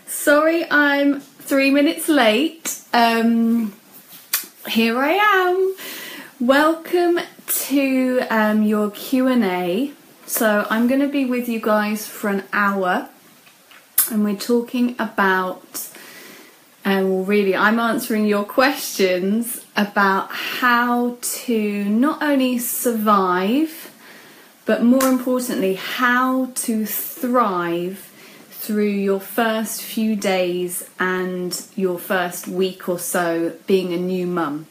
Sorry I'm 3 minutes late. Here I am. Welcome to your Q&A. So I'm going to be with you guys for an hour and we're talking about, I'm answering your questions about how to not only survive, but more importantly, how to thrive through your first few days and your first week or so being a new mum.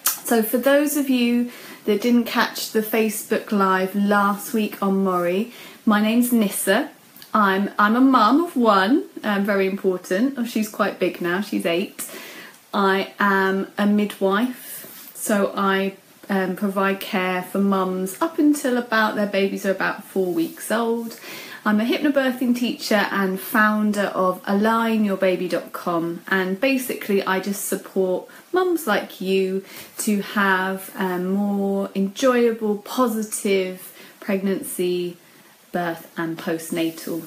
So for those of you that didn't catch the Facebook Live last week on Maury, my name's Nissa. I'm a mum of one, very important. Oh, she's quite big now, she's 8. I am a midwife, so I provide care for mums up until about their babies are about 4 weeks old. I'm a hypnobirthing teacher and founder of alignyourbaby.com, and basically I just support mums like you to have a more enjoyable, positive pregnancy, birth and postnatal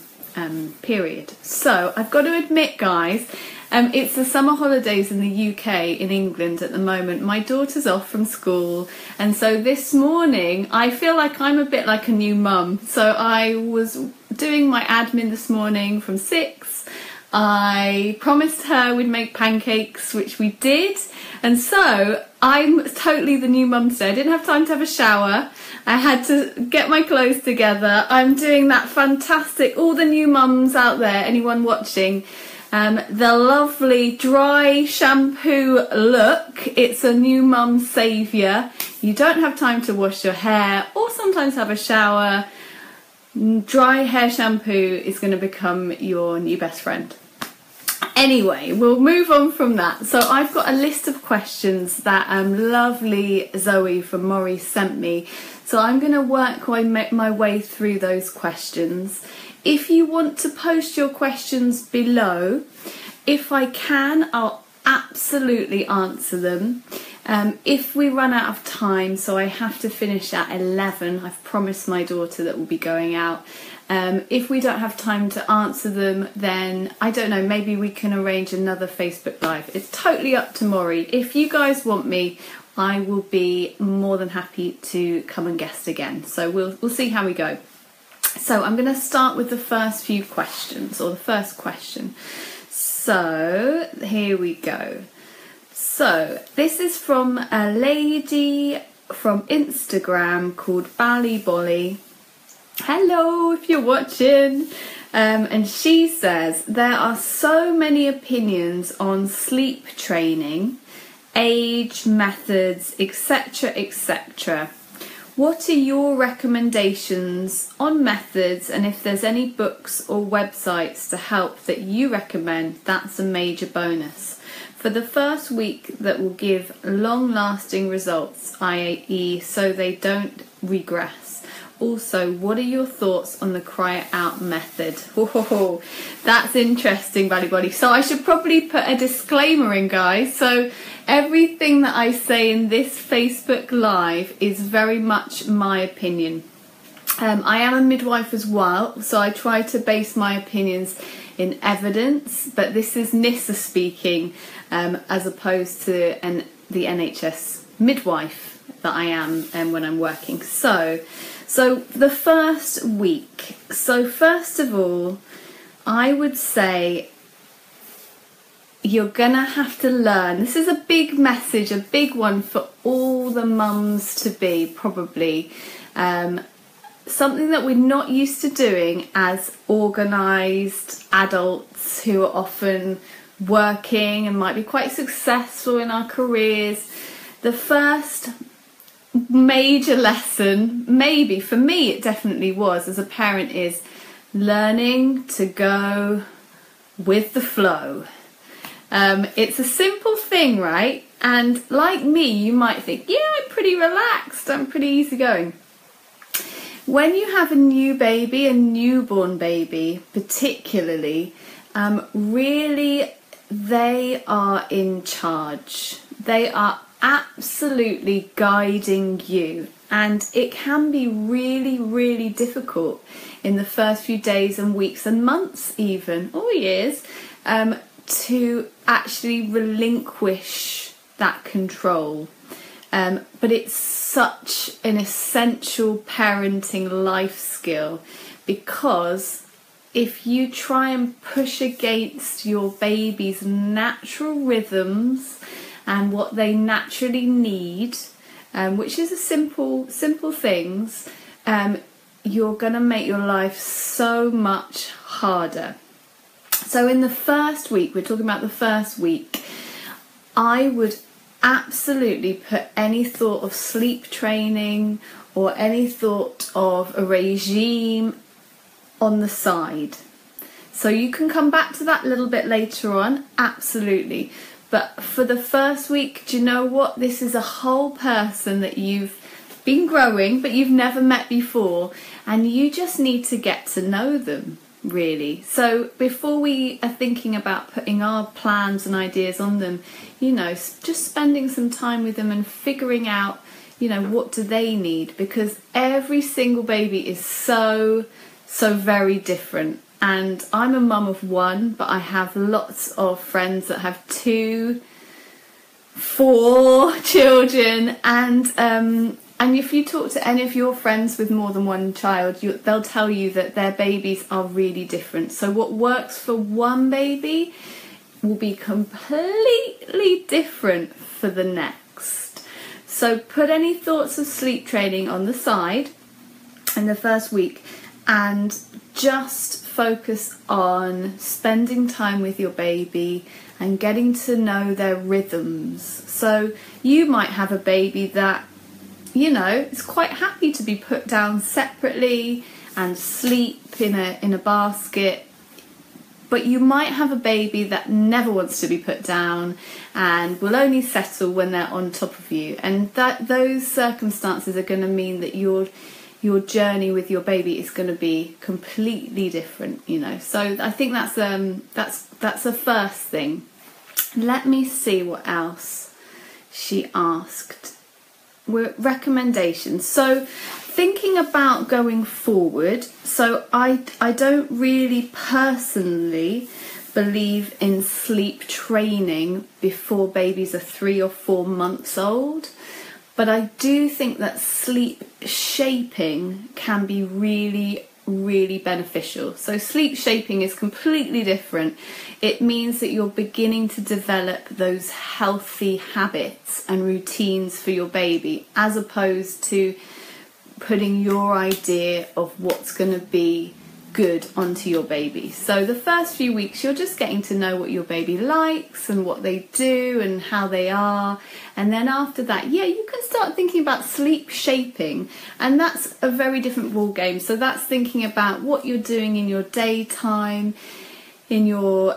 period. So I've got to admit, guys, it's the summer holidays in the UK, in England at the moment. My daughter's off from school, and so this morning I feel like I'm a bit like a new mum. So I was doing my admin this morning from 6. I promised her we'd make pancakes, which we did, and so I'm totally the new mum today. I didn't have time to have a shower. I had to get my clothes together. I'm doing that fantastic, all the new mums out there, anyone watching, the lovely dry shampoo look. It's a new mum saviour. You don't have time to wash your hair or sometimes have a shower. Dry hair shampoo is going to become your new best friend. Anyway, we'll move on from that. So I've got a list of questions that lovely Zoe from Maury sent me. So I'm going to work my way through those questions. If you want to post your questions below, if I can, I'll absolutely answer them. If we run out of time, so I have to finish at 11, I've promised my daughter that we'll be going out. If we don't have time to answer them, then I don't know, maybe we can arrange another Facebook Live. It's totally up to Maury. If you guys want me, I will be more than happy to come and guest again. So we'll see how we go. So I'm going to start with the first few questions, or the first question. So here we go. So this is from a lady from Instagram called Ballybolly. Hello, if you're watching. And she says, there are so many opinions on sleep training, age, methods, etc., etc. What are your recommendations on methods, and if there's any books or websites to help that you recommend, that's a major bonus. For the first week that will give long-lasting results, i.e. so they don't regress. Also, what are your thoughts on the cry out method? Oh, that's interesting, Ballybody. So I should probably put a disclaimer in, guys. So everything that I say in this Facebook Live is very much my opinion. I am a midwife as well, so I try to base my opinions in evidence, but this is Nissa speaking as opposed to the NHS midwife that I am when I'm working. So the first week. So first of all, I would say you're gonna have to learn. This is a big message, a big one for all the mums to be, probably. Something that we're not used to doing as organised adults who are often working and might be quite successful in our careers. The first major lesson, maybe for me it definitely was as a parent, is learning to go with the flow. It's a simple thing, right? And like me, you might think, yeah, I'm pretty relaxed, I'm pretty easygoing. When you have a new baby, a newborn baby particularly, really they are in charge. They are absolutely guiding you. And it can be really, really difficult in the first few days and weeks and months even, or years, to actually relinquish that control. But it's such an essential parenting life skill, because if you try and push against your baby's natural rhythms and what they naturally need, which is a simple things, you're going to make your life so much harder. So in the first week, we're talking about the first week, I would absolutely put any thought of sleep training or any thought of a regime on the side. So you can come back to that a little bit later on, absolutely. But for the first week, do you know what? This is a whole person that you've been growing, but you've never met before, and you just need to get to know them, really. So before we are thinking about putting our plans and ideas on them, just spending some time with them and figuring out, what do they need? Because every single baby is so very different. And I'm a mum of one, but I have lots of friends that have 2, 4 children, and if you talk to any of your friends with more than one child, they'll tell you that their babies are really different. So what works for one baby will be completely different for the next. So put any thoughts of sleep training on the side in the first week and just focus on spending time with your baby and getting to know their rhythms. So you might have a baby that is quite happy to be put down separately and sleep in a basket, but you might have a baby that never wants to be put down and will only settle when they're on top of you, and those circumstances are going to mean that your journey with your baby is going to be completely different. So I think that's the first thing. Let me see what else she asked. Recommendations. So thinking about going forward, so I don't really personally believe in sleep training before babies are 3 or 4 months old, but I do think that sleep shaping can be really, really beneficial. So sleep shaping is completely different. It means that you're beginning to develop those healthy habits and routines for your baby, as opposed to putting your idea of what's going to be good onto your baby. So the first few weeks you're just getting to know what your baby likes and what they do and how they are, and then after that you can start thinking about sleep shaping, and that's a very different ball game. So that's thinking about what you're doing in your daytime, in your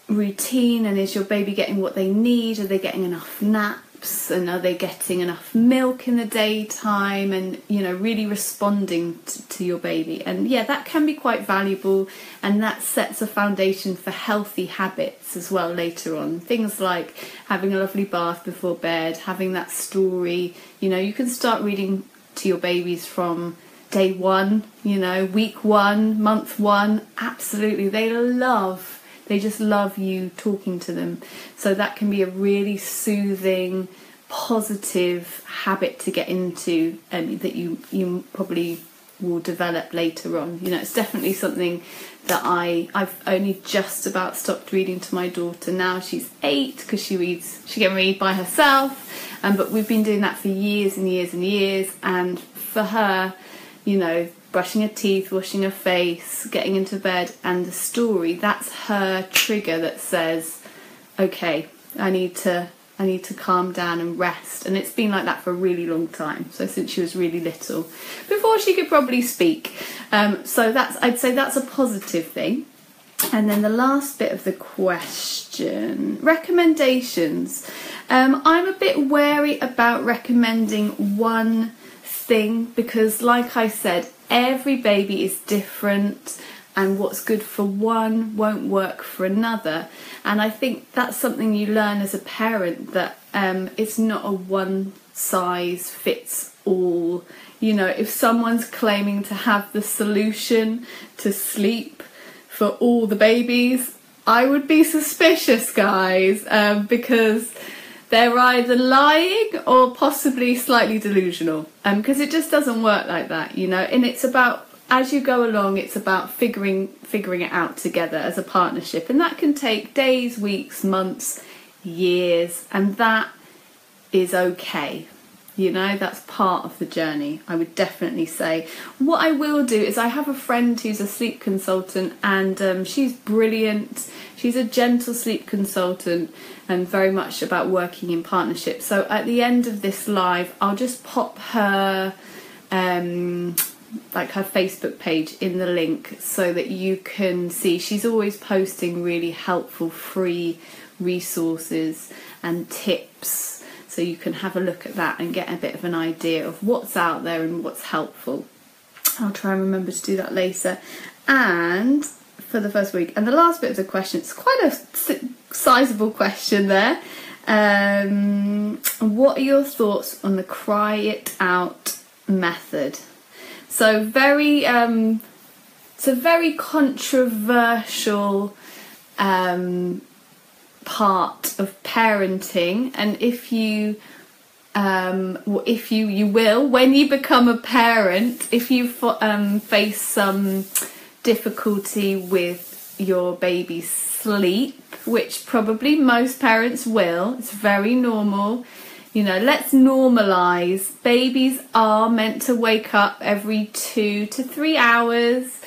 routine, and is your baby getting what they need? Are they getting enough naps? And are they getting enough milk in the daytime? And really responding to your baby. And that can be quite valuable, and that sets a foundation for healthy habits as well later on. Things like having a lovely bath before bed, having that story. You can start reading to your babies from day 1, week 1, month 1. Absolutely, they just love you talking to them. So that can be a really soothing, positive habit to get into, and that you probably will develop later on. It's definitely something that I've only just about stopped reading to my daughter. Now she's 8 because she can read by herself, but we've been doing that for years and years and years. And for her, brushing her teeth, washing her face, getting into bed, and the story, that's her trigger that says, okay, I need to calm down and rest. And it's been like that for a really long time, so since she was really little, before she could probably speak. So I'd say that's a positive thing. And then the last bit of the question, recommendations. I'm a bit wary about recommending one thing, because like I said, every baby is different, and what's good for one won't work for another. And I think that's something you learn as a parent, that it's not a one size fits all. You know, if someone's claiming to have the solution to sleep for all the babies, I would be suspicious, guys, because they're either lying or possibly slightly delusional, because it just doesn't work like that, you know. And it's about, as you go along, it's about figuring it out together as a partnership, and that can take days, weeks, months, years, and that is okay. You know, that's part of the journey, I would definitely say. What I will do is, I have a friend who's a sleep consultant, and she's brilliant. She's a gentle sleep consultant and very much about working in partnership. So at the end of this live, I'll just pop her like her Facebook page in the link so that you can see. She's always posting really helpful free resources and tips, so you can have a look at that and get a bit of an idea of what's out there and what's helpful. I'll try and remember to do that later. And for the first week, and the last bit of the question, it's quite a sizable question there. What are your thoughts on the cry it out method? So it's a very controversial part of parenting, and if you will, when you become a parent, if you face some difficulty with your baby's sleep, which probably most parents will, it's very normal. You know, let's normalise. Babies are meant to wake up every 2 to 3 hours.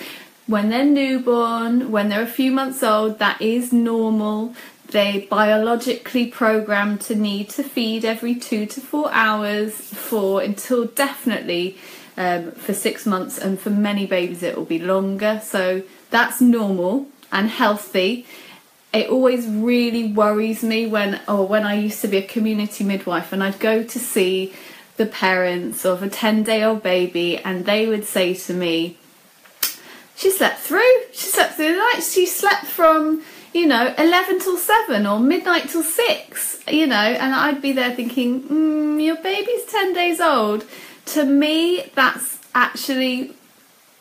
When they're newborn, when they're a few months old, that is normal. They biologically programmed to need to feed every 2 to 4 hours until definitely for 6 months, and for many babies it will be longer. So that's normal and healthy. It always really worries me when I used to be a community midwife, and I'd go to see the parents of a 10-day-old baby, and they would say to me, she slept through the night. She slept from 11 till 7 or midnight till 6, and I'd be there thinking, your baby's 10 days old. To me, that's actually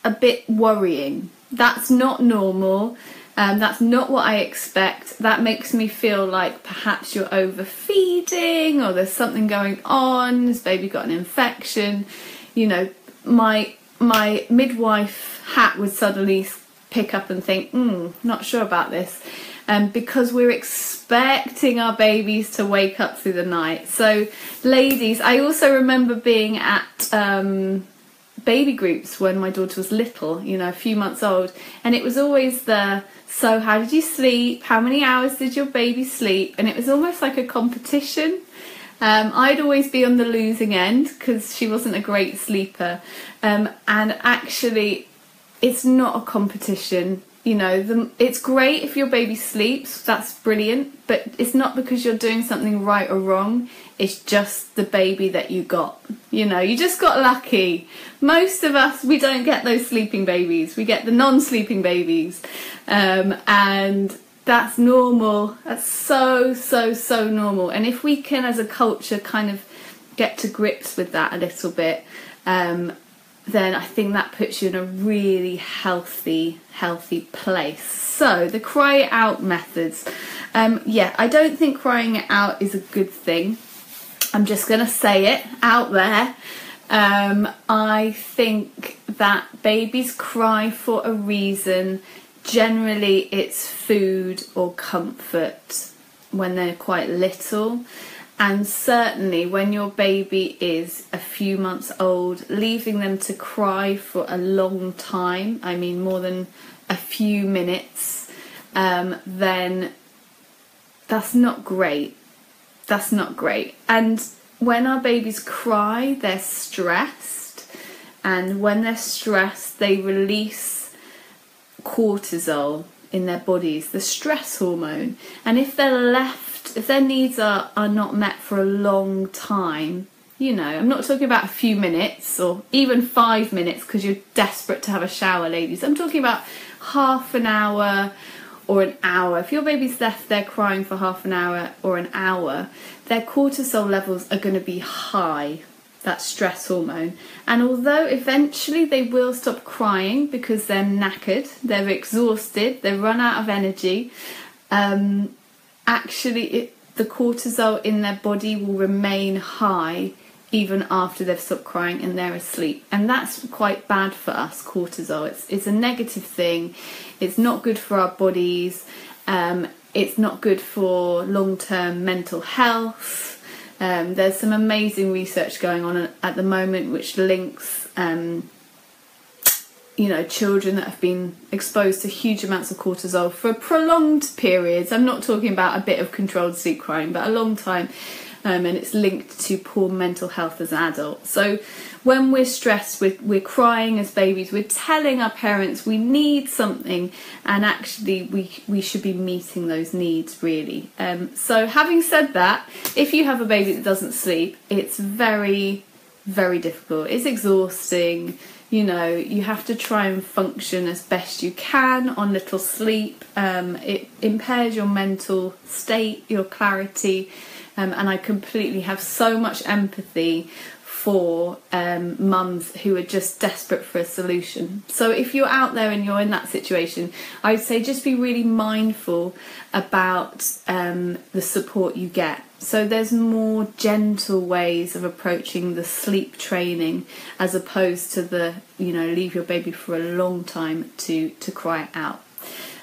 a bit worrying. That's not normal. That's not what I expect. That makes me feel like perhaps you're overfeeding, or there's something going on. This baby got an infection. My midwife hat would suddenly pick up and think, not sure about this, because we're expecting our babies to wake up through the night. So ladies, I also remember being at baby groups when my daughter was little, a few months old, and it was always so how did you sleep? How many hours did your baby sleep? And it was almost like a competition. I'd always be on the losing end because she wasn't a great sleeper. And actually, it's not a competition. It's great if your baby sleeps, that's brilliant, but it's not because you're doing something right or wrong. It's just the baby that you got. You just got lucky. Most of us, we don't get those sleeping babies. We get the non-sleeping babies. And that's normal. That's so normal. And if we can, as a culture, kind of get to grips with that a little bit, then I think that puts you in a really healthy place. So the cry it out methods. I don't think crying it out is a good thing. I'm just going to say it out there. I think that babies cry for a reason. Generally it's food or comfort when they're quite little. And certainly when your baby is a few months old, leaving them to cry for a long time, I mean more than a few minutes, then that's not great. That's not great. And when our babies cry, they're stressed. And when they're stressed, they release cortisol in their bodies, the stress hormone. And if their needs are not met for a long time, I'm not talking about a few minutes or even 5 minutes because you're desperate to have a shower, ladies. I'm talking about half an hour or an hour, if your baby's left there crying for half an hour or an hour, their cortisol levels are going to be high, that stress hormone. And although eventually they will stop crying because they're knackered, they're exhausted, they've run out of energy, actually the cortisol in their body will remain high even after they've stopped crying and they're asleep. And that's quite bad for us, cortisol. It's a negative thing. It's not good for our bodies. It's not good for long-term mental health. There's some amazing research going on at the moment which links children that have been exposed to huge amounts of cortisol for prolonged periods. I'm not talking about a bit of controlled sleep crying, but a long time. And it's linked to poor mental health as an adult. So when we're stressed, we're crying as babies, we're telling our parents we need something, and actually we should be meeting those needs, really. So having said that, if you have a baby that doesn't sleep, it's very, very difficult. It's exhausting. You have to try and function as best you can on little sleep. It impairs your mental state, your clarity. And I completely have so much empathy for mums who are just desperate for a solution. So if you're out there and you're in that situation, I would say just be really mindful about the support you get. So there's more gentle ways of approaching the sleep training as opposed to the, leave your baby for a long time to cry out.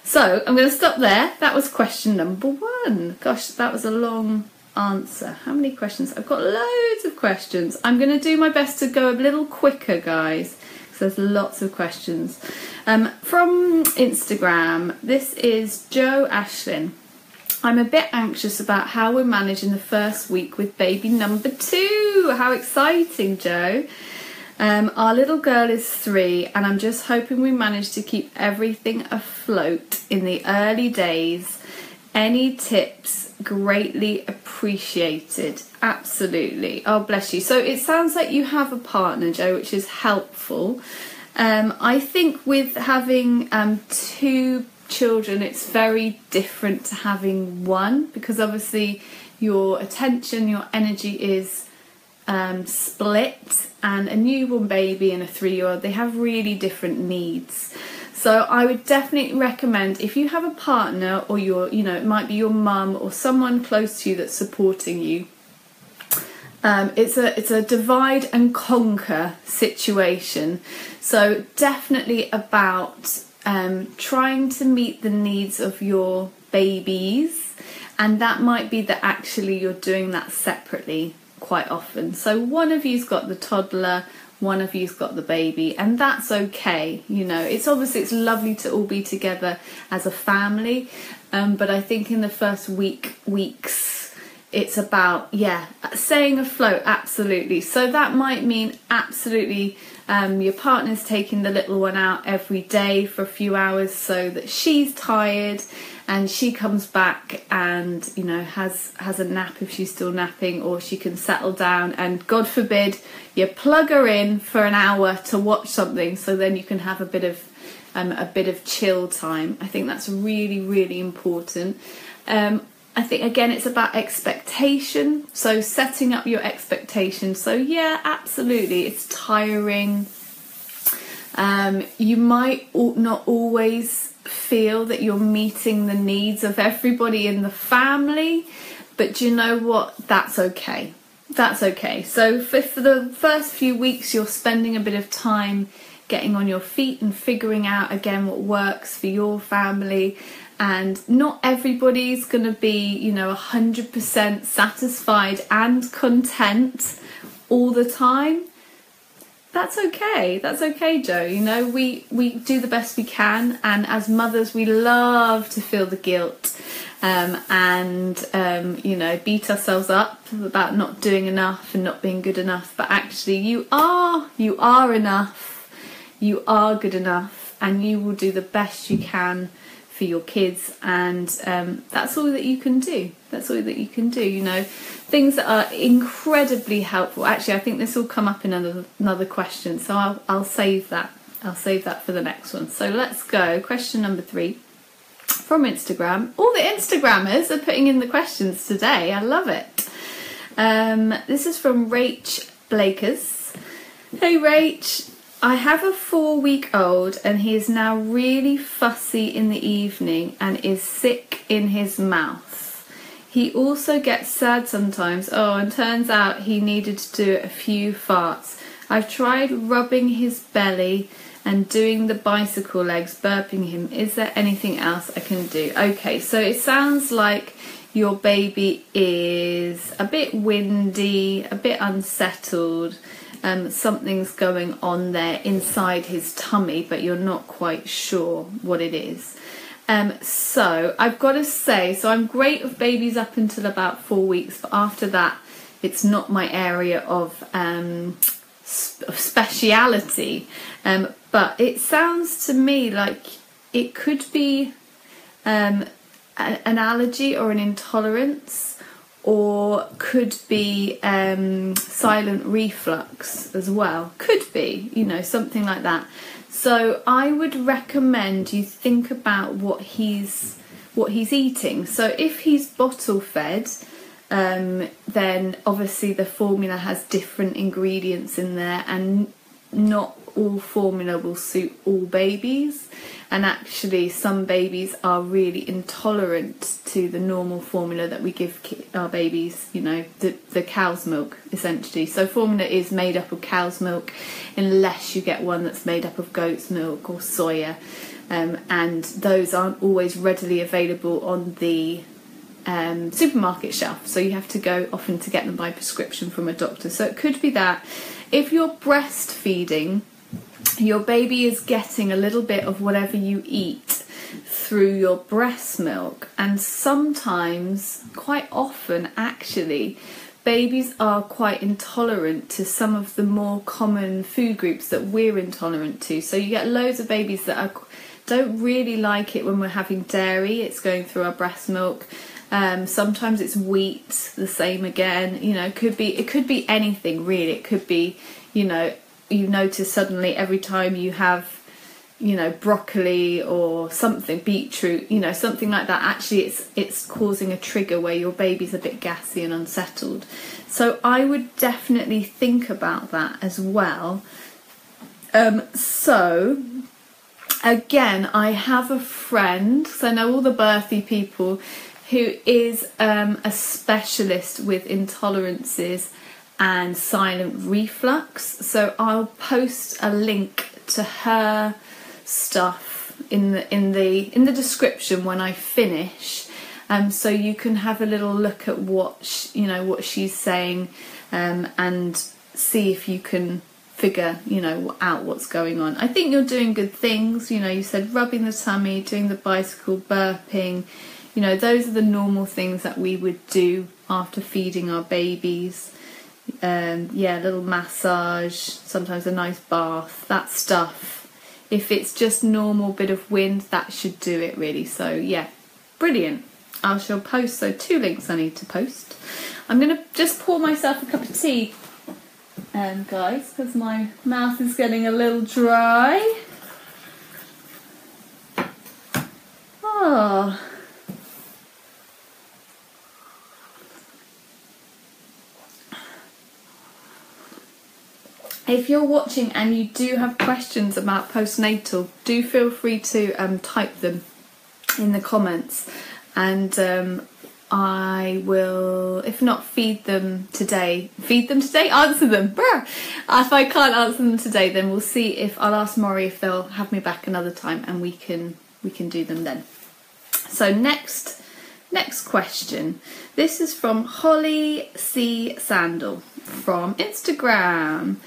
So I'm going to stop there. That was question number 1. Gosh, that was a long answer. How many questions? I've got loads of questions. I'm going to do my best to go a little quicker, guys, because there's lots of questions. From Instagram, this is Joe Ashlin. I'm a bit anxious about how we're managing the first week with baby number 2. How exciting, Joe. Our little girl is 3 and I'm just hoping we manage to keep everything afloat in the early days. Any tips? Greatly appreciated. Absolutely. Oh, bless you. So it sounds like you have a partner, Joe, which is helpful. I think with having 2 children, it's very different to having 1, because obviously your attention, your energy is split, and a newborn baby and a 3-year-old, they have really different needs. So I would definitely recommend, if you have a partner or it might be your mum or someone close to you that's supporting you, it's a divide and conquer situation. So definitely about trying to meet the needs of your babies, and that might be that actually you're doing that separately quite often. So one of you's got the toddler, one of you's got the baby, and that's okay. It's lovely to all be together as a family, but I think in the first weeks it's about staying afloat. Absolutely. So that might mean absolutely your partner's taking the little one out every day for a few hours so that she's tired and she comes back and has a nap if she's still napping, or she can settle down, and God forbid you plug her in for an hour to watch something, so then you can have a bit of chill time. I think that's really, really important. I think again it's about expectation, so setting up your expectations. So yeah, absolutely, it's tiring. You might not always feel that you're meeting the needs of everybody in the family, but you know what? That's okay. That's okay. So for the first few weeks, you're spending a bit of time getting on your feet and figuring out again what works for your family. And not everybody's going to be, 100% satisfied and content all the time. That's okay. That's okay, Joe. We do the best we can, and as mothers, we love to feel the guilt and beat ourselves up about not doing enough and not being good enough. But actually, you are enough. You are good enough, and you will do the best you can for your kids, and that's all that you can do. That's all that you can do. Things that are incredibly helpful. Actually, I think this will come up in another question, so I'll save that. I'll save that for the next one. So let's go. Question number 3. from Instagram. All the Instagrammers are putting in the questions today. I love it. This is from Rach Blakers. Hey Rach, I have a 4-week-old and he is now really fussy in the evening and is sick in his mouth. He also gets sad sometimes. Oh, and turns out he needed to do a few farts. I've tried rubbing his belly and doing the bicycle legs, burping him. Is there anything else I can do? Okay, so it sounds like your baby is a bit windy, a bit unsettled. Something's going on there inside his tummy, but you're not quite sure what it is. So I've got to say, so I'm great with babies up until about 4 weeks, but after that, it's not my area of speciality. But it sounds to me like it could be an allergy or an intolerance, or could be silent reflux as well. Could be, something like that. So I would recommend you think about what he's eating. So if he's bottle fed, then obviously the formula has different ingredients in there, and not all formula will suit all babies, and actually some babies are really intolerant to the normal formula that we give our babies, the cow's milk essentially. So formula is made up of cow's milk unless you get one that's made up of goat's milk or soya, and those aren't always readily available on the supermarket shelf, so you have to go often to get them by prescription from a doctor. So it could be that. If you're breastfeeding, your baby is getting a little bit of whatever you eat through your breast milk, and sometimes, quite often actually, babies are quite intolerant to some of the more common food groups that we're intolerant to. So you get loads of babies that don't really like it when we're having dairy. It's going through our breast milk. Sometimes it's wheat, the same again. It could be anything really. It could be, you notice suddenly every time you have, broccoli or something, beetroot, something like that. Actually, it's causing a trigger where your baby's a bit gassy and unsettled. So I would definitely think about that as well. So again, I have a friend, so I know all the birthy people, who is a specialist with intolerances and silent reflux. So I'll post a link to her stuff in the description when I finish, so you can have a little look at what she's saying, and see if you can figure out what's going on. I think you're doing good things. You said rubbing the tummy, doing the bicycle, burping. Those are the normal things that we would do after feeding our babies. A little massage, sometimes a nice bath, that stuff. If it's just normal bit of wind, that should do it really. So yeah, brilliant. I shall post, 2 links I need to post. I'm going to just pour myself a cup of tea, guys, because my mouth is getting a little dry. Oh. If you're watching and you do have questions about postnatal, do feel free to type them in the comments, and I will, if not feed them today, answer them. If I can't answer them today, then we'll see if I'll ask Maury if they'll have me back another time, and we can do them then. So next question. This is from Holly C. Sandal from Instagram.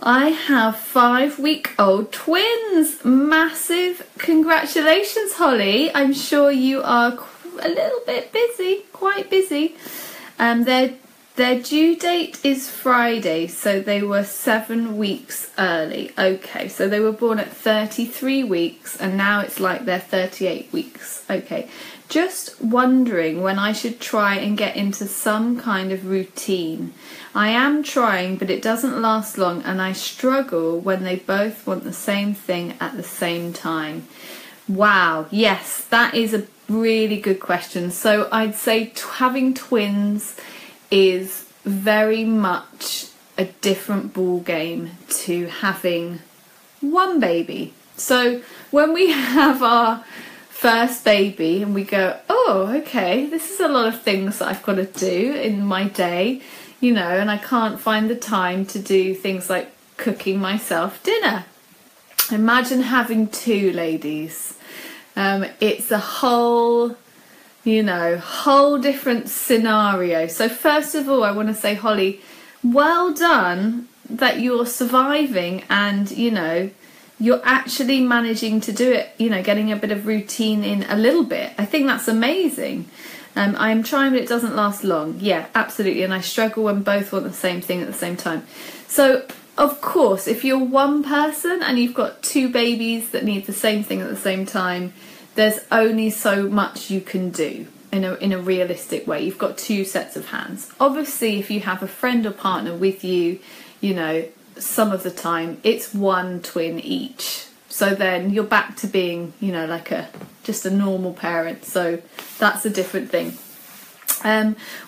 I have 5-week-old twins. Massive congratulations, Holly. I'm sure you are a little bit busy, quite busy. Their due date is Friday, so they were 7 weeks early. Okay, so they were born at 33 weeks, and now it's like they're 38 weeks. Okay, just wondering when I should try and get into some kind of routine. I am trying, but it doesn't last long, and I struggle when they both want the same thing at the same time. Wow, yes, that is a really good question. So I'd say having twins is very much a different ball game to having one baby. So when we have our first baby and we go, oh, okay, this is a lot of things that I've got to do in my day, you know, and I can't find the time to do things like cooking myself dinner. Imagine having two, ladies. It's a whole different scenario. So first of all, I want to say, Holly, well done that you're surviving and, you know, you're actually managing to do it, you know, getting a bit of routine in a little bit. I think that's amazing. I'm trying, but it doesn't last long. Yeah, absolutely. And I struggle when both want the same thing at the same time. So, of course, if you're one person and you've got two babies that need the same thing at the same time, there's only so much you can do in a realistic way. You've got two sets of hands. Obviously, if you have a friend or partner with you, you know, some of the time it's one twin each. So then you're back to being, you know, like just a normal parent. So that's a different thing.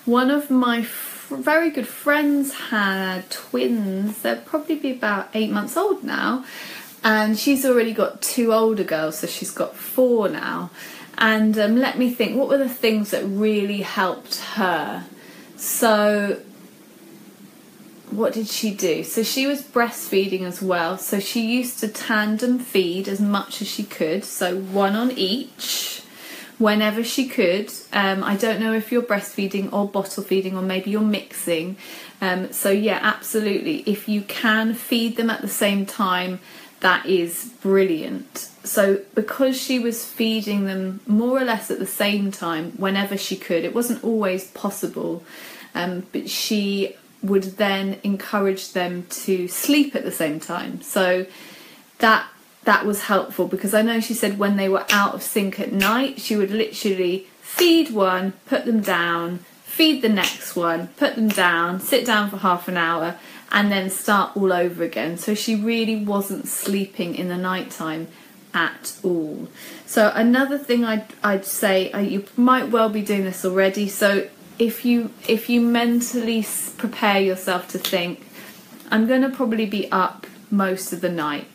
One of my very good friends had twins. They'll probably be about 8 months old now. And she's already got two older girls, so she's got 4 now. And let me think, what were the things that really helped her? So what did she do? So she was breastfeeding as well. So she used to tandem feed as much as she could. So one on each whenever she could. I don't know if you're breastfeeding or bottle feeding, or maybe you're mixing. So yeah, absolutely. If you can feed them at the same time, that is brilliant. So because she was feeding them more or less at the same time whenever she could, it wasn't always possible, but she would then encourage them to sleep at the same time. So that was helpful, because I know she said when they were out of sync at night, she would literally feed one, put them down, feed the next one, put them down, sit down for half an hour, and then start all over again. So she really wasn't sleeping in the nighttime at all. So another thing I'd say, you might well be doing this already. So if you mentally prepare yourself to think, I'm going to probably be up most of the night.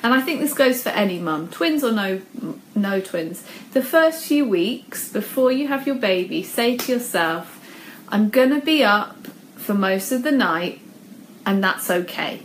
And I think this goes for any mum, twins or no twins. The first few weeks before you have your baby, say to yourself, I'm going to be up for most of the night, and that's okay.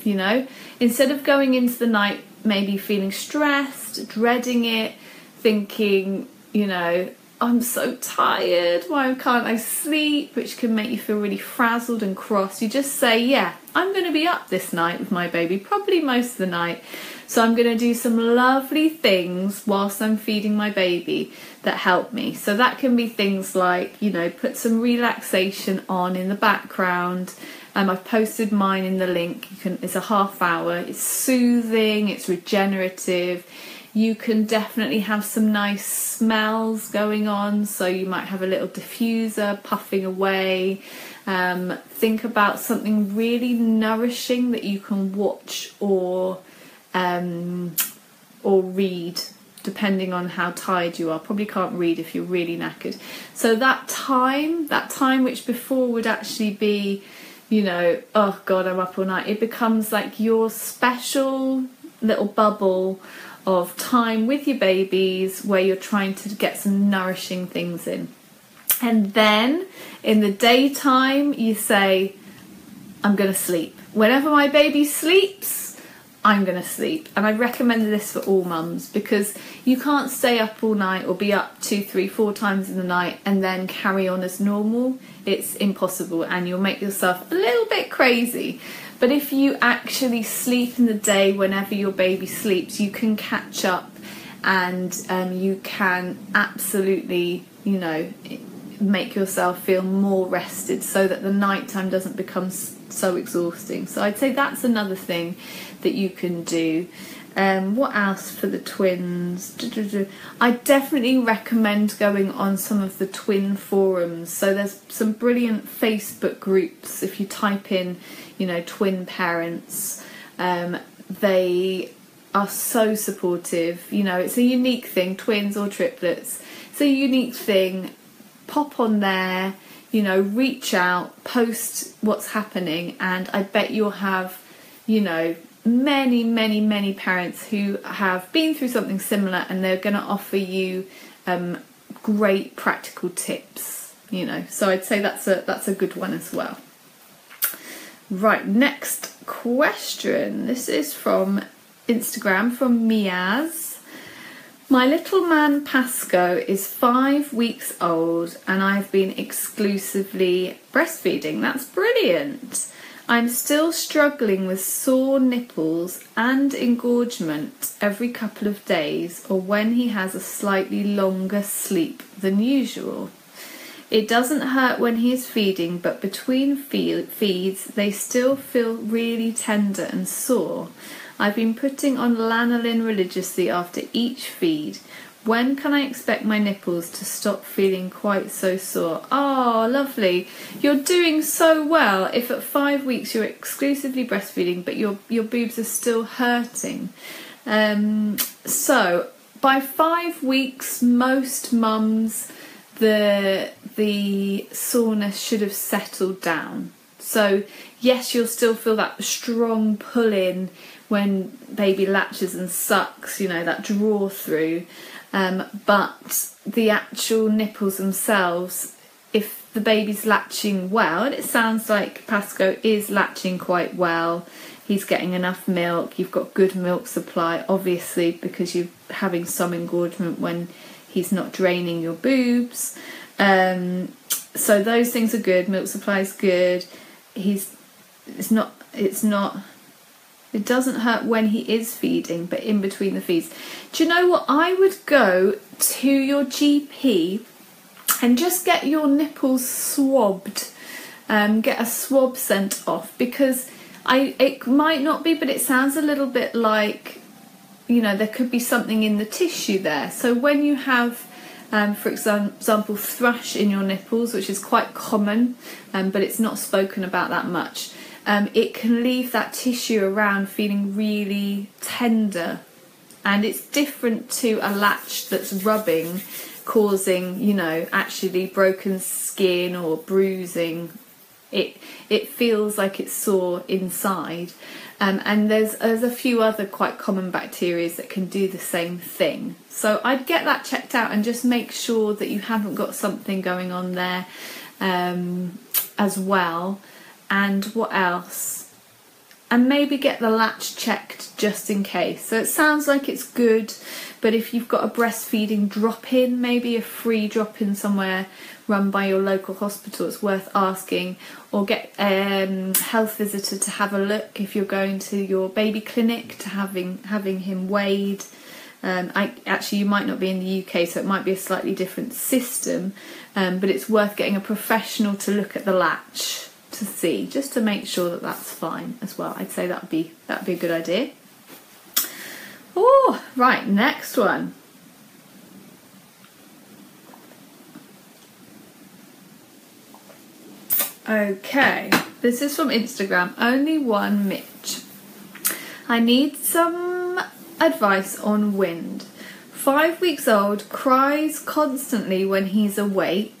You know, instead of going into the night maybe feeling stressed, dreading it, thinking, you know, I'm so tired, why can't I sleep, which can make you feel really frazzled and cross. You just say, yeah, I'm going to be up this night with my baby, probably most of the night. So I'm going to do some lovely things whilst I'm feeding my baby that help me. So that can be things like, you know, put some relaxation on in the background. I've posted mine in the link. It's a half hour. It's soothing, it's regenerative. You can definitely have some nice smells going on. So you might have a little diffuser puffing away. Think about something really nourishing that you can watch or read, depending on how tired you are. Probably can't read if you're really knackered. So that time which before would actually be, you know, oh God, I'm up all night. It becomes like your special little bubble of time with your babies where you're trying to get some nourishing things in. And then in the daytime, you say, I'm going to sleep. Whenever my baby sleeps, I'm going to sleep. And I recommend this for all mums, because you can't stay up all night or be up 2, 3, 4 times in the night and then carry on as normal. It's impossible, and you'll make yourself a little bit crazy. But if you actually sleep in the day whenever your baby sleeps, you can catch up, and you can absolutely, you know, make yourself feel more rested so that the nighttime doesn't become so exhausting. So I'd say that's another thing that you can do. What else for the twins? I definitely recommend going on some of the twin forums. So there's some brilliant Facebook groups. If you type in, you know, twin parents, they are so supportive. You know, it's a unique thing, twins or triplets. It's a unique thing. Pop on there, you know, reach out, post what's happening, and I bet you'll have, you know, many parents who have been through something similar, and they're going to offer you great practical tips, you know. So I'd say that's a good one as well. Right, next question. This is from Instagram, from Miaz. My little man Pasco is 5 weeks old and I've been exclusively breastfeeding. That's brilliant. I'm still struggling with sore nipples and engorgement every couple of days, or when he has a slightly longer sleep than usual. It doesn't hurt when he is feeding, but between feeds they still feel really tender and sore. I've been putting on lanolin religiously after each feed. When can I expect my nipples to stop feeling quite so sore? Oh, lovely. You're doing so well if at 5 weeks you're exclusively breastfeeding but your boobs are still hurting. So by 5 weeks, most mums, the soreness should have settled down. So yes, you'll still feel that strong pull in when baby latches and sucks, you know, that draw through. But the actual nipples themselves, if the baby's latching well, and it sounds like Pasco is latching quite well, he's getting enough milk, you've got good milk supply, obviously, because you're having some engorgement when he's not draining your boobs. So those things are good, milk supply is good. It doesn't hurt when he is feeding, but in between the feeds. Do you know what? I would go to your GP and just get your nipples swabbed. Get a swab sent off, because it might not be, but it sounds a little bit like, you know, there could be something in the tissue there. So when you have, for example, thrush in your nipples, which is quite common, but it's not spoken about that much, it can leave that tissue around feeling really tender, and it's different to a latch that's rubbing, causing, you know, actually broken skin or bruising. It feels like it's sore inside, and there's a few other quite common bacteria that can do the same thing. So I'd get that checked out and just make sure that you haven't got something going on there as well. And what else? And maybe get the latch checked just in case. So it sounds like it's good, but if you've got a breastfeeding drop-in, maybe a free drop-in somewhere run by your local hospital, it's worth asking. Or get a health visitor to have a look if you're going to your baby clinic, to having him weighed. Actually, you might not be in the UK, so it might be a slightly different system, but it's worth getting a professional to look at the latch to see, just to make sure that that's fine as well. I'd say that'd be a good idea. Oh, right, next one. Okay, this is from Instagram, only one Mitch. I need some advice on wind. 5 weeks old, cries constantly when he's awake.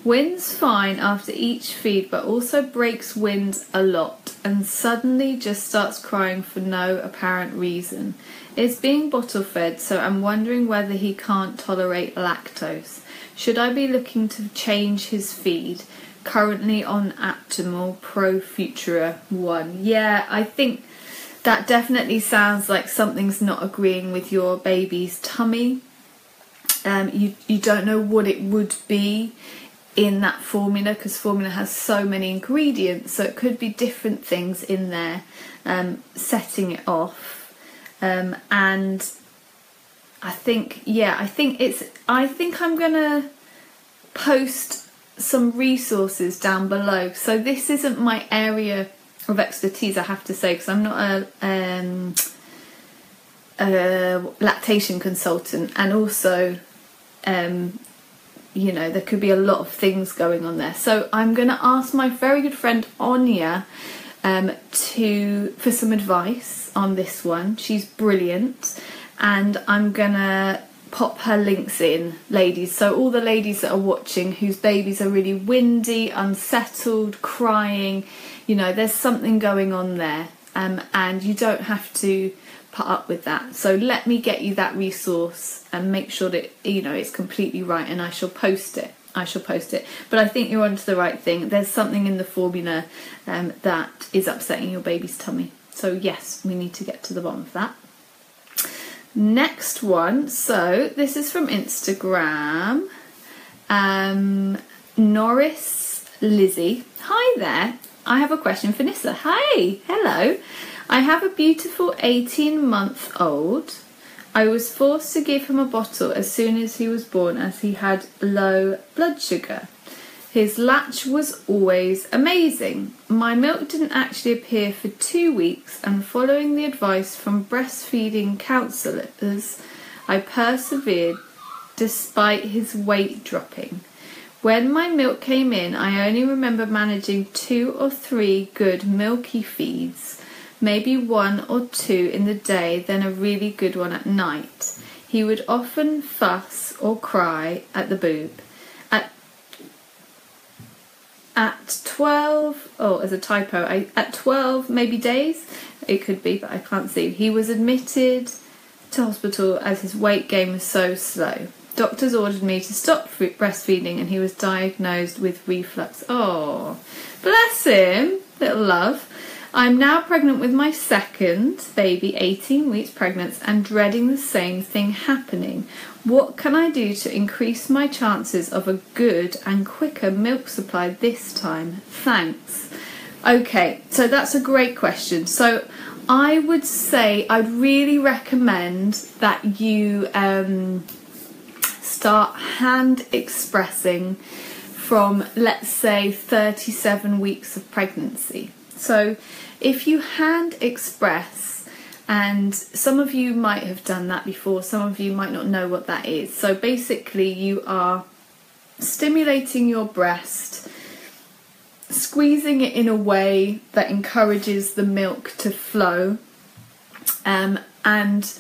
Wind's fine after each feed, but also breaks wind a lot and suddenly just starts crying for no apparent reason. It's being bottle fed, so I'm wondering whether he can't tolerate lactose. Should I be looking to change his feed? Currently on Aptimal Pro Futura 1. Yeah, I think that definitely sounds like something's not agreeing with your baby's tummy. You don't know what it would be in that formula, because formula has so many ingredients, so it could be different things in there setting it off. And I think I'm gonna post some resources down below. So this isn't my area of expertise, I have to say, because I'm not a lactation consultant, and also you know, there could be a lot of things going on there. So I'm going to ask my very good friend Anya for some advice on this one. She's brilliant, and I'm gonna pop her links in, ladies. So all the ladies that are watching whose babies are really windy, unsettled, crying, you know, there's something going on there, and you don't have to put up with that. So let me get you that resource and make sure that, you know, it's completely right, and I shall post it. But I think you're onto the right thing. There's something in the formula that is upsetting your baby's tummy. So yes, we need to get to the bottom of that. Next one, so this is from Instagram. Norris Lizzie. Hi there. I have a question for Nissa. Hi, hello. I have a beautiful 18-month-old. I was forced to give him a bottle as soon as he was born as he had low blood sugar. His latch was always amazing. My milk didn't actually appear for 2 weeks, and following the advice from breastfeeding counsellors, I persevered despite his weight dropping. When my milk came in, I only remember managing 2 or 3 good milky feeds, maybe 1 or 2 in the day, then a really good one at night. He would often fuss or cry at the boob. At 12, as a typo, at 12 maybe days, it could be, but I can't see. He was admitted to hospital as his weight gain was so slow. Doctors ordered me to stop breastfeeding, and he was diagnosed with reflux. Oh, bless him, little love. I'm now pregnant with my second baby, 18 weeks pregnant, and dreading the same thing happening. What can I do to increase my chances of a good and quicker milk supply this time? Thanks. Okay, so that's a great question. So I would say I'd really recommend that you start hand expressing from, let's say, 37 weeks of pregnancy. So if you hand express, and some of you might have done that before, some of you might not know what that is. So basically you are stimulating your breast, squeezing it in a way that encourages the milk to flow, and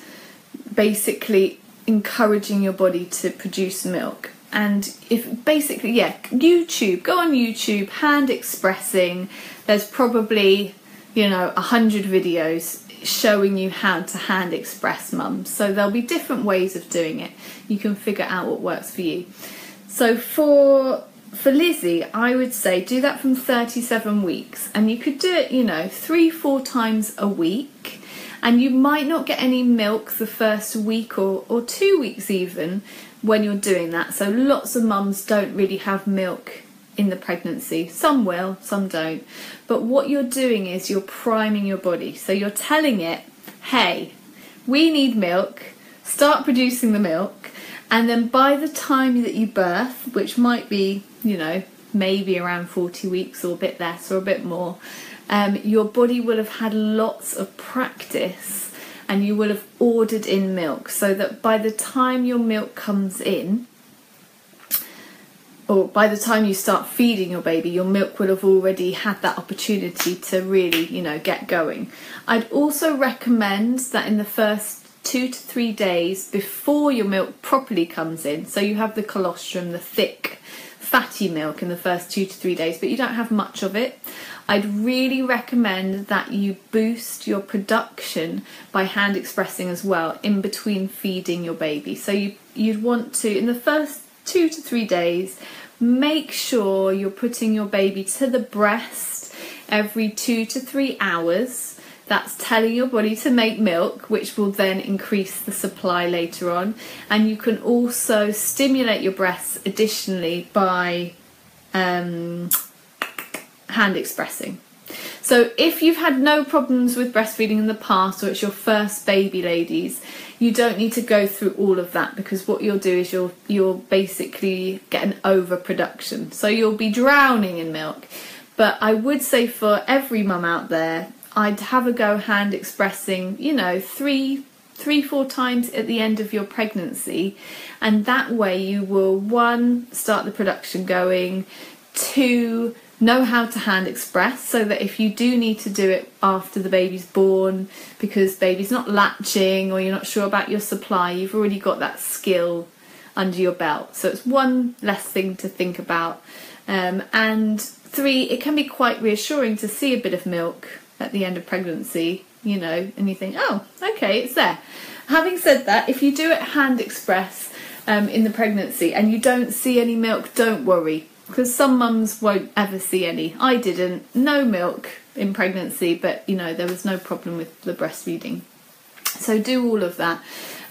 basically encouraging your body to produce milk. And if basically, YouTube, go on YouTube, hand expressing. There's probably, 100 videos showing you how to hand express, mums. So there'll be different ways of doing it. You can figure out what works for you. So for Lizzie, I would say do that from 37 weeks. And you could do it, 3-4 times a week. And you might not get any milk the first week or 2 weeks even when you're doing that. So lots of mums don't really have milk in the pregnancy. Some will, some don't. But what you're doing is you're priming your body. So you're telling it, hey, we need milk, start producing the milk. And then by the time that you birth, which might be, maybe around 40 weeks or a bit less or a bit more, your body will have had lots of practice, and you will have ordered in milk, so that by the time your milk comes in, or by the time you start feeding your baby, your milk will have already had that opportunity to really, get going. I'd also recommend that in the first 2 to 3 days before your milk properly comes in, so you have the colostrum, the thick, fatty milk in the first 2 to 3 days, but you don't have much of it. I'd really recommend that you boost your production by hand expressing as well in between feeding your baby. So you'd want to, in the first 2 to 3 days, make sure you're putting your baby to the breast every 2 to 3 hours. That's telling your body to make milk, which will then increase the supply later on. And you can also stimulate your breasts additionally by hand expressing. So if you've had no problems with breastfeeding in the past, or it's your first baby, ladies, you don't need to go through all of that, because what you'll do is you'll basically get an overproduction. So you'll be drowning in milk. But I would say for every mum out there, I'd have a go hand expressing, 3-4 times at the end of your pregnancy. And that way you will, 1, start the production going, 2, know how to hand express, so that if you do need to do it after the baby's born because baby's not latching or you're not sure about your supply, you've already got that skill under your belt. So it's one less thing to think about. And 3, it can be quite reassuring to see a bit of milk at the end of pregnancy, you know, and you think, oh, okay, it's there. Having said that, if you do it hand express in the pregnancy and you don't see any milk, don't worry, because some mums won't ever see any. I didn't. No milk in pregnancy, but, you know, there was no problem with the breastfeeding. So do all of that.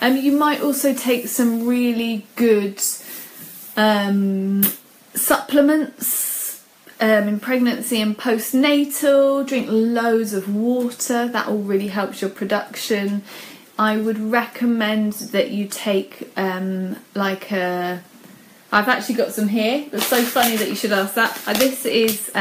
You might also take some really good supplements in pregnancy and postnatal. Drink loads of water. That all really helps your production. I would recommend that you take I've actually got some here. It's so funny that you should ask that. This is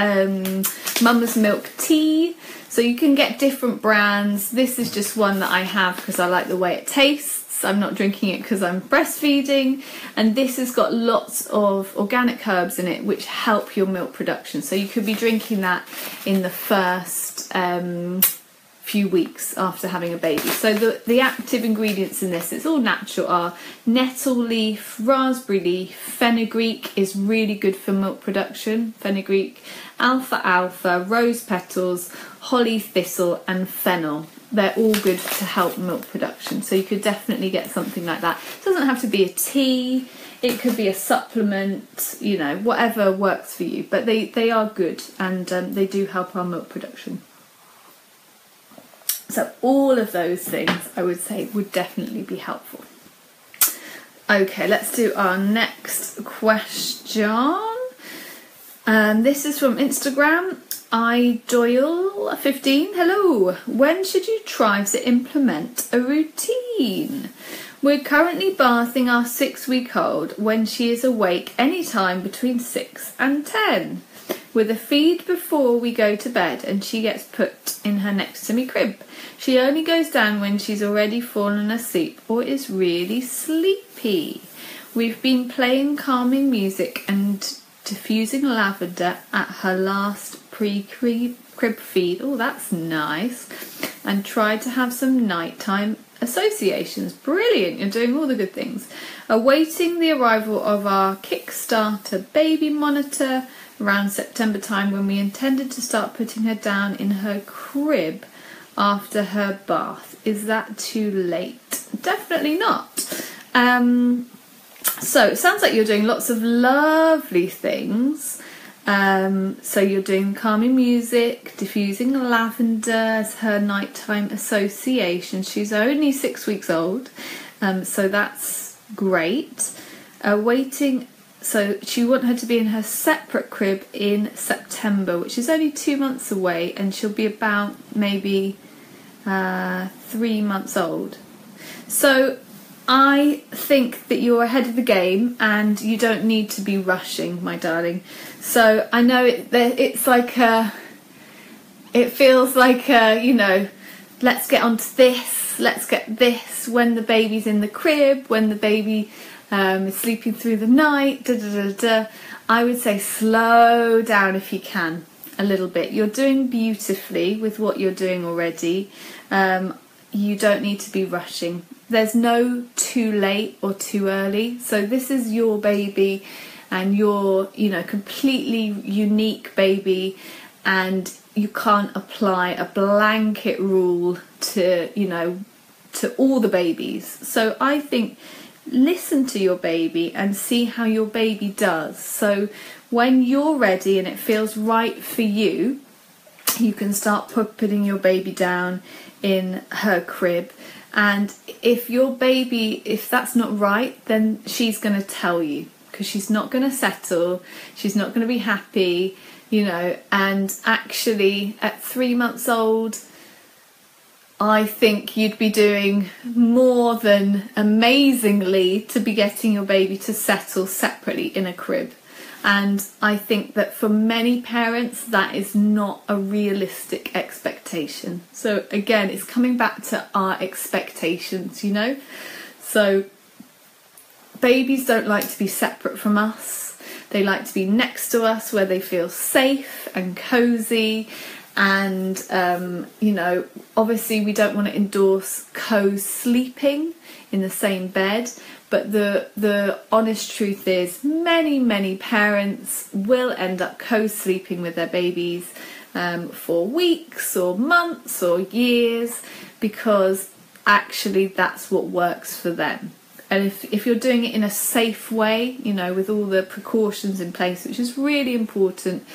Mama's Milk Tea. So you can get different brands. This is just one that I have because I like the way it tastes. I'm not drinking it because I'm breastfeeding. And this has got lots of organic herbs in it which help your milk production. So you could be drinking that in the first few weeks after having a baby. So the active ingredients in this, it's all natural, are nettle leaf, raspberry leaf, fenugreek is really good for milk production, fenugreek, alfalfa, rose petals, holly thistle and fennel. They're all good to help milk production, so you could definitely get something like that. It doesn't have to be a tea, it could be a supplement, you know, whatever works for you, but they are good, and they do help our milk production. So all of those things, I would say, would definitely be helpful. Okay, let's do our next question. This is from Instagram, iDoyle15. Hello, when should you try to implement a routine? We're currently bathing our 6-week-old when she is awake anytime between 6 and 10. With a feed before we go to bed, and she gets put in her next to me crib. She only goes down when she's already fallen asleep or is really sleepy. We've been playing calming music and diffusing lavender at her last pre-crib feed. Oh, that's nice. And tried to have some nighttime associations. Brilliant, you're doing all the good things. Awaiting the arrival of our Kickstarter baby monitor around September time, when we intended to start putting her down in her crib after her bath. Is that too late? Definitely not. So it sounds like you're doing lots of lovely things. So you're doing calming music, diffusing lavender as her nighttime association. She's only 6 weeks old, so that's great. So you want her to be in her separate crib in September, which is only 2 months away, and she'll be about maybe 3 months old. So I think that you're ahead of the game and you don't need to be rushing, my darling. So I know it's like it feels like you know, let's get onto this, let's get this when the baby's in the crib, when the baby is sleeping through the night, I would say slow down if you can a little bit. You're doing beautifully with what you're doing already. You don't need to be rushing. There's no too late or too early. So this is your baby and your, you know, completely unique baby, and you can't apply a blanket rule to, you know, to all the babies. So I think listen to your baby and see how your baby does. So when you're ready and it feels right for you, you can start putting your baby down in her crib. And if your baby, if that's not right, then she's going to tell you, because she's not going to settle, she's not going to be happy, you know. And actually at 3 months old, I think you'd be doing more than amazingly to be getting your baby to settle separately in a crib. And I think that for many parents, that is not a realistic expectation. So again, it's coming back to our expectations, you know. So babies don't like to be separate from us. They like to be next to us where they feel safe and cozy. And, you know, obviously we don't want to endorse co-sleeping in the same bed. But the honest truth is many parents will end up co-sleeping with their babies for weeks or months or years, because actually that's what works for them. And if you're doing it in a safe way, you know, with all the precautions in place, which is really important,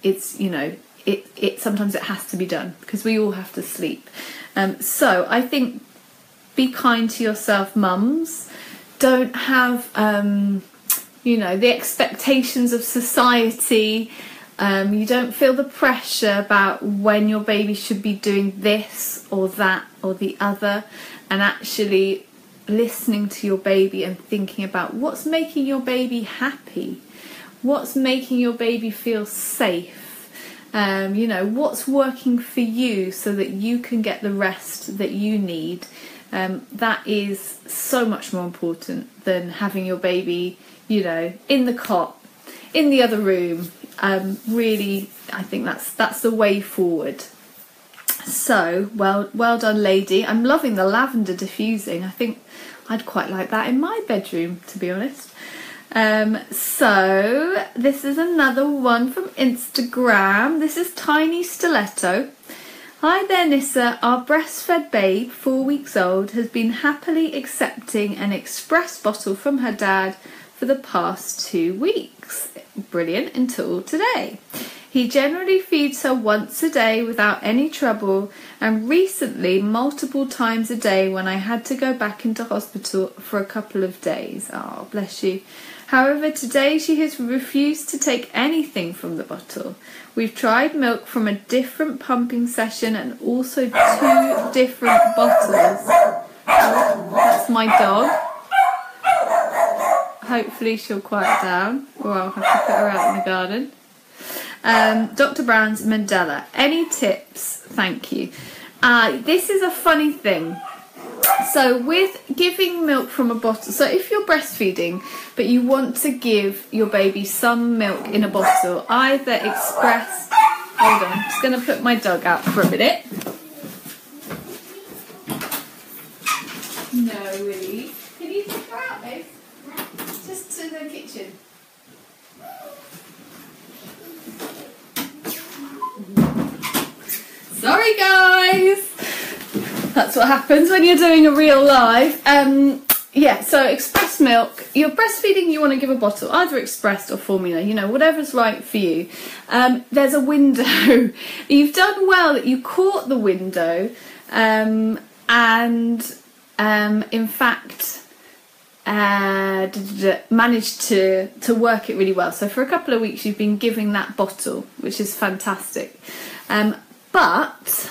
it's, you know, it sometimes it has to be done because we all have to sleep. So I think be kind to yourself, mums. Don't have, you know, the expectations of society. You don't feel the pressure about when your baby should be doing this or that or the other, and actually listening to your baby and thinking about what's making your baby happy, what's making your baby feel safe, you know, what's working for you so that you can get the rest that you need. That is so much more important than having your baby, you know, in the cot, in the other room. Really, I think that's the way forward. So, well done, lady. I'm loving the lavender diffusing. I think I'd quite like that in my bedroom, to be honest. So, this is another one from Instagram. This is Tiny Stiletto. Hi there, Nissa. Our breastfed babe, 4 weeks old, has been happily accepting an express bottle from her dad for the past 2 weeks. Brilliant until today. He generally feeds her once a day without any trouble, and recently multiple times a day when I had to go back into hospital for a couple of days. Oh, bless you. However, today she has refused to take anything from the bottle. We've tried milk from a different pumping session and also 2 different bottles. Oh, that's my dog. Hopefully she'll quiet down, or I'll have to put her out in the garden. Dr. Brown's Mandela. Any tips? Thank you. This is a funny thing. So with giving milk from a bottle, so if you're breastfeeding but you want to give your baby some milk in a bottle, either express... Hold on, I'm just going to put my dog out for a minute. No, Willie. Can you take her out, babe? Just to the kitchen. Sorry, guys. That's what happens when you're doing a real live. Yeah, so express milk. You're breastfeeding, you want to give a bottle, either expressed or formula, you know, whatever's right for you. There's a window. You've done well that you caught the window, and in fact managed to work it really well. So for a couple of weeks you've been giving that bottle, which is fantastic. But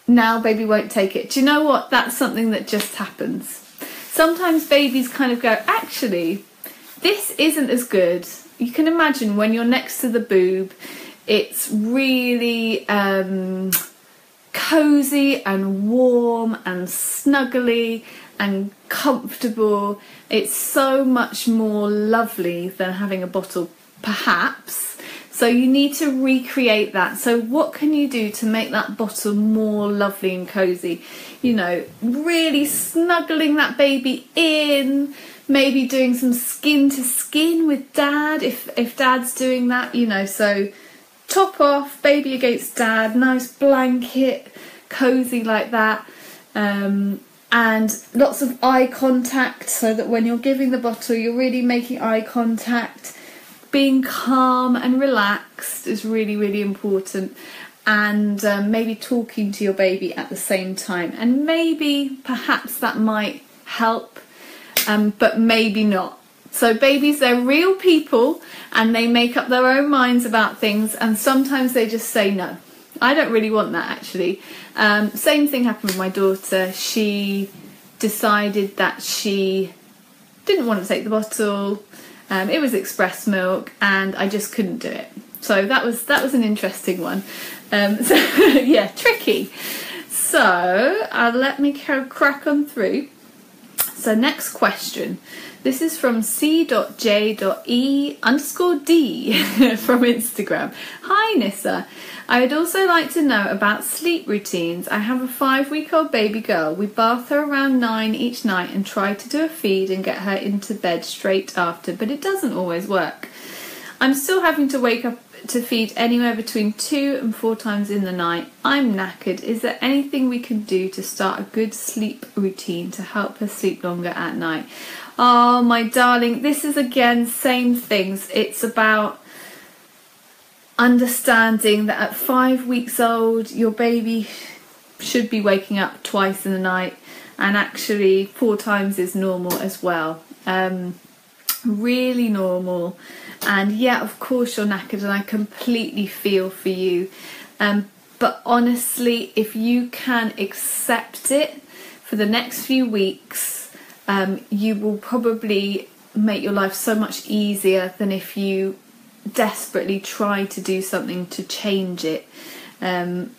now baby won't take it. Do you know what? That's something that just happens. Sometimes babies kind of go, actually, this isn't as good. You can imagine when you're next to the boob, it's really cozy and warm and snuggly and comfortable. It's so much more lovely than having a bottle, perhaps. So you need to recreate that. So what can you do to make that bottle more lovely and cozy? You know, really snuggling that baby in, maybe doing some skin to skin with dad, if dad's doing that, you know. So top off, baby against dad, nice blanket, cozy like that. And lots of eye contact, so that when you're giving the bottle, you're really making eye contact. Being calm and relaxed is really, really important, and maybe talking to your baby at the same time, and maybe perhaps that might help, but maybe not. So babies, they're real people and they make up their own minds about things, and sometimes they just say no. I don't really want that, actually. Same thing happened with my daughter. She decided that she didn't want to take the bottle. It was express milk, and I just couldn't do it. So that was an interesting one. So yeah, tricky. So let me crack on through. So next question. This is from C.J.E_D from Instagram. Hi Nissa. I would also like to know about sleep routines. I have a 5-week-old baby girl. We bath her around 9 each night and try to do a feed and get her into bed straight after, but it doesn't always work. I'm still having to wake up to feed anywhere between 2 and 4 times in the night. I'm knackered. Is there anything we can do to start a good sleep routine to help her sleep longer at night? Oh, my darling, this is again, same things. It's about understanding that at 5 weeks old, your baby should be waking up twice in the night, and actually 4 times is normal as well. Really normal. And yeah, of course you're knackered, and I completely feel for you. But honestly, if you can accept it for the next few weeks, you will probably make your life so much easier than if you desperately try to do something to change it,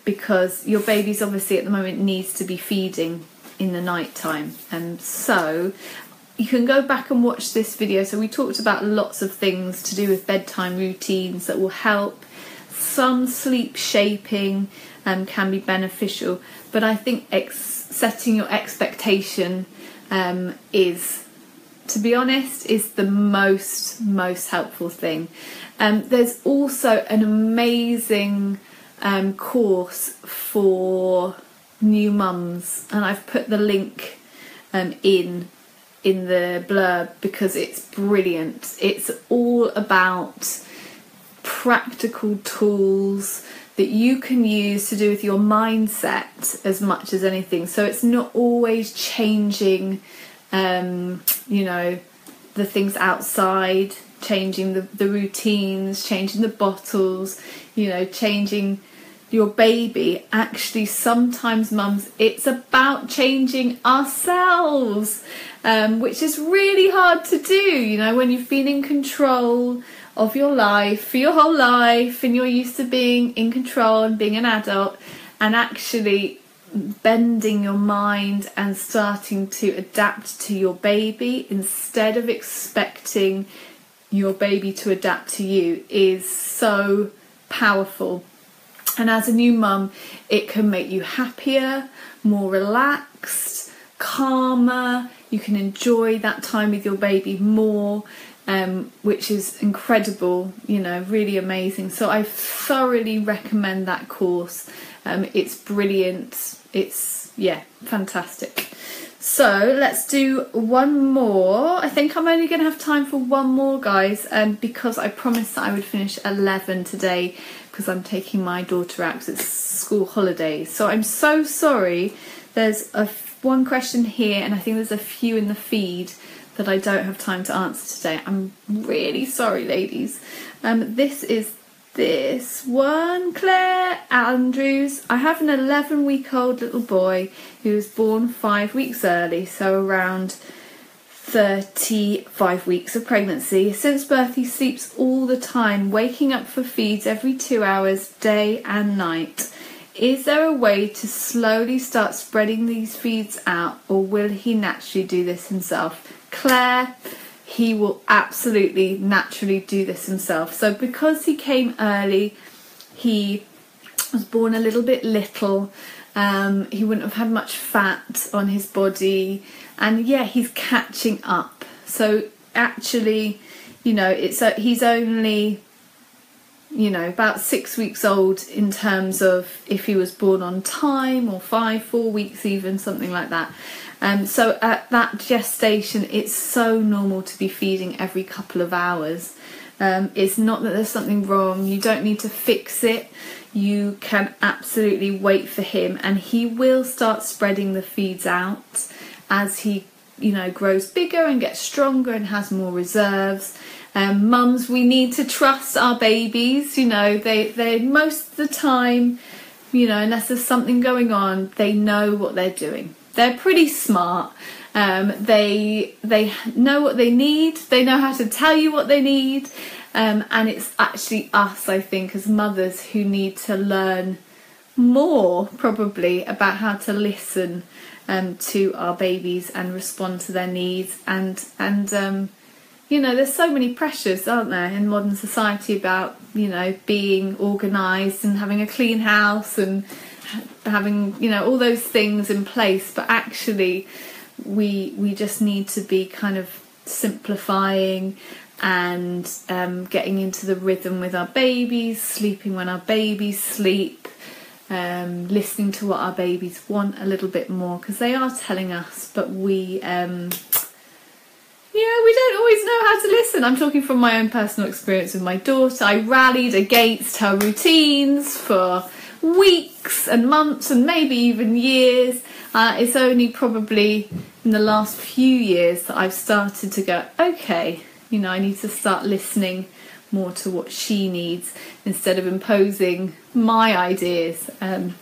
because your baby's obviously at the moment needs to be feeding in the night time. So you can go back and watch this video. So we talked about lots of things to do with bedtime routines that will help. Some sleep shaping can be beneficial, but I think setting your expectation is, to be honest, is the most helpful thing. There's also an amazing course for new mums, and I've put the link in the blurb because it's brilliant. It's all about practical tools that you can use to do with your mindset as much as anything. So it's not always changing the things outside, changing the routines, changing the bottles, changing your baby. Actually, sometimes mums, it's about changing ourselves, which is really hard to do, when you've been in control of your life for your whole life and you're used to being in control and being an adult, and actually bending your mind and starting to adapt to your baby instead of expecting your baby to adapt to you is so powerful. And as a new mum, it can make you happier, more relaxed, calmer. You can enjoy that time with your baby more, which is incredible, really amazing. So I thoroughly recommend that course. It's brilliant. It's, fantastic. So let's do one more. I think I'm only going to have time for one more, guys, because I promised that I would finish 11 today because I'm taking my daughter out because it's school holidays. So I'm so sorry. There's one question here, and I think there's a few in the feed that I don't have time to answer today. I'm really sorry, ladies. This one, Claire Andrews. I have an 11-week-old little boy who was born 5 weeks early, so around 35 weeks of pregnancy. Since birth, he sleeps all the time, waking up for feeds every 2 hours, day and night. Is there a way to slowly start spreading these feeds out, or will he naturally do this himself? Claire, he will absolutely naturally do this himself. So because he came early, he was born a little bit little, he wouldn't have had much fat on his body, and he's catching up. So actually, he's only about 6 weeks old in terms of if he was born on time, or 4 weeks even, something like that. So at that gestation, it's so normal to be feeding every couple of hours. It's not that there's something wrong. You don't need to fix it. You can absolutely wait for him, and he will start spreading the feeds out as he, grows bigger and gets stronger and has more reserves. Mums, we need to trust our babies. They most of the time, unless there's something going on, they know what they're doing. They're pretty smart. They know what they need. They know how to tell you what they need. And it's actually us, I think, as mothers who need to learn more, probably, about how to listen to our babies and respond to their needs. And you know, there's so many pressures, aren't there, in modern society about, you know, being organised and having a clean house and having, you know, all those things in place. But actually, we just need to be kind of simplifying and getting into the rhythm with our babies, sleeping when our babies sleep, listening to what our babies want a little bit more, because they are telling us, but we don't always know how to listen. I'm talking from my own personal experience with my daughter. I rallied against her routines for weeks and months and maybe even years. It's only probably in the last few years that I've started to go, okay, you know, I need to start listening more to what she needs instead of imposing my ideas.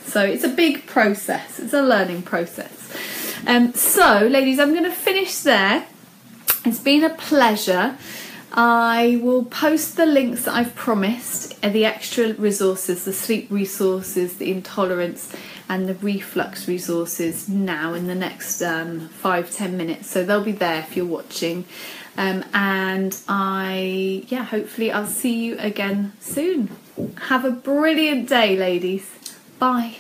So it's a big process. It's a learning process. So, ladies, I'm going to finish there. It's been a pleasure. I will post the links that I've promised, the extra resources, the sleep resources, the intolerance and the reflux resources now in the next 5-10 minutes. So they'll be there if you're watching. And hopefully I'll see you again soon. Have a brilliant day, ladies. Bye.